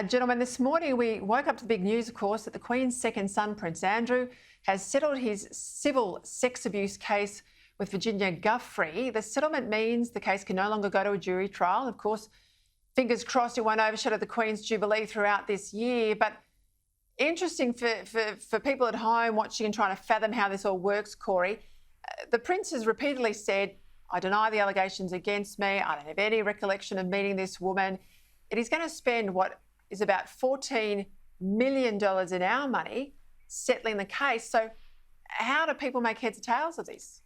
Gentlemen, this morning we woke up to the big news, of course, that the Queen's second son, Prince Andrew, has settled his civil sex abuse case with Virginia Giuffre. The settlement means the case can no longer go to a jury trial. Of course, fingers crossed it won't overshadow the Queen's Jubilee throughout this year. But interesting for people at home watching and trying to fathom how this all works, Cory. The Prince has repeatedly said, I deny the allegations against me. I don't have any recollection of meeting this woman. It is going to spend what is about $14 million in our money settling the case. So how do people make heads or tails of this?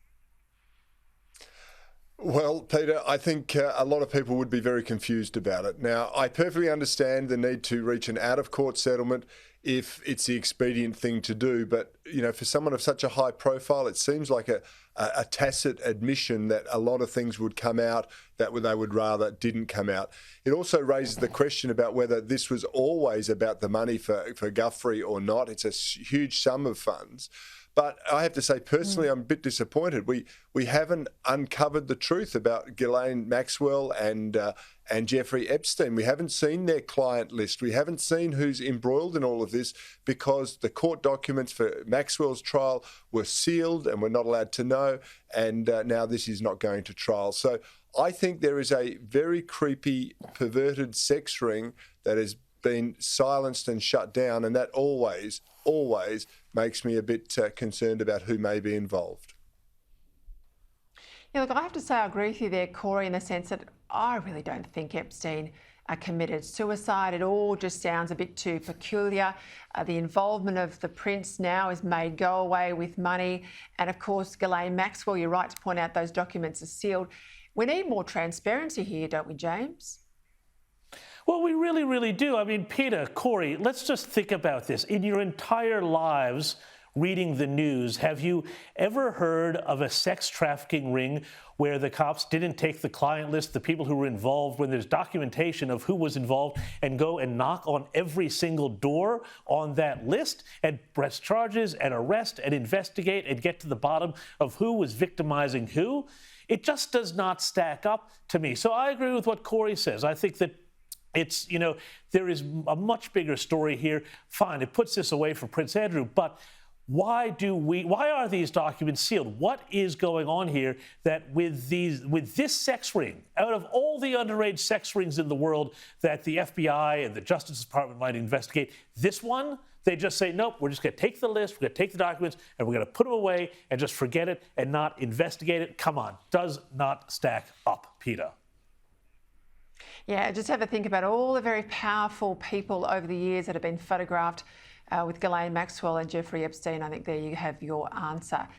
Well, Peter, I think a lot of people would be very confused about it. Now, I perfectly understand the need to reach an out-of-court settlement if it's the expedient thing to do. But, you know, for someone of such a high profile, it seems like a tacit admission that a lot of things would come out that they would rather didn't come out. It also raises the question about whether this was always about the money for Giuffre or not. It's a huge sum of funds. But I have to say, personally, I'm a bit disappointed. We haven't uncovered the truth about Ghislaine Maxwell and Giuffre Epstein. We haven't seen their client list. We haven't seen who's embroiled in all of this because the court documents for Maxwell's trial were sealed and we're not allowed to know. And now this is not going to trial. So I think there is a very creepy, perverted sex ring that has been silenced and shut down, and that always makes me a bit concerned about who may be involved. Yeah, look, I have to say I agree with you there, Cory, in the sense that I really don't think Epstein committed suicide. It all just sounds a bit too peculiar. The involvement of the Prince now is made go away with money. And of course, Ghislaine Maxwell, you're right to point out those documents are sealed. We need more transparency here, don't we, James? Well, we really, really do. I mean, Peter, Cory, let's just think about this. In your entire lives reading the news, have you ever heard of a sex trafficking ring where the cops didn't take the client list, the people who were involved, when there's documentation of who was involved, and go and knock on every single door on that list and press charges and arrest and investigate and get to the bottom of who was victimizing who? It just does not stack up to me. So I agree with what Cory says. I think that it's, you know, there is a much bigger story here. Fine, it puts this away for Prince Andrew, but why are these documents sealed? What is going on here that with this sex ring, out of all the underage sex rings in the world that the FBI and the Justice Department might investigate, this one, they just say, nope, we're just going to take the list, we're going to take the documents, and we're going to put them away and just forget it and not investigate it? Come on, does not stack up, Peter. Yeah, just have a think about all the very powerful people over the years that have been photographed with Ghislaine Maxwell and Giuffre Epstein. I think there you have your answer.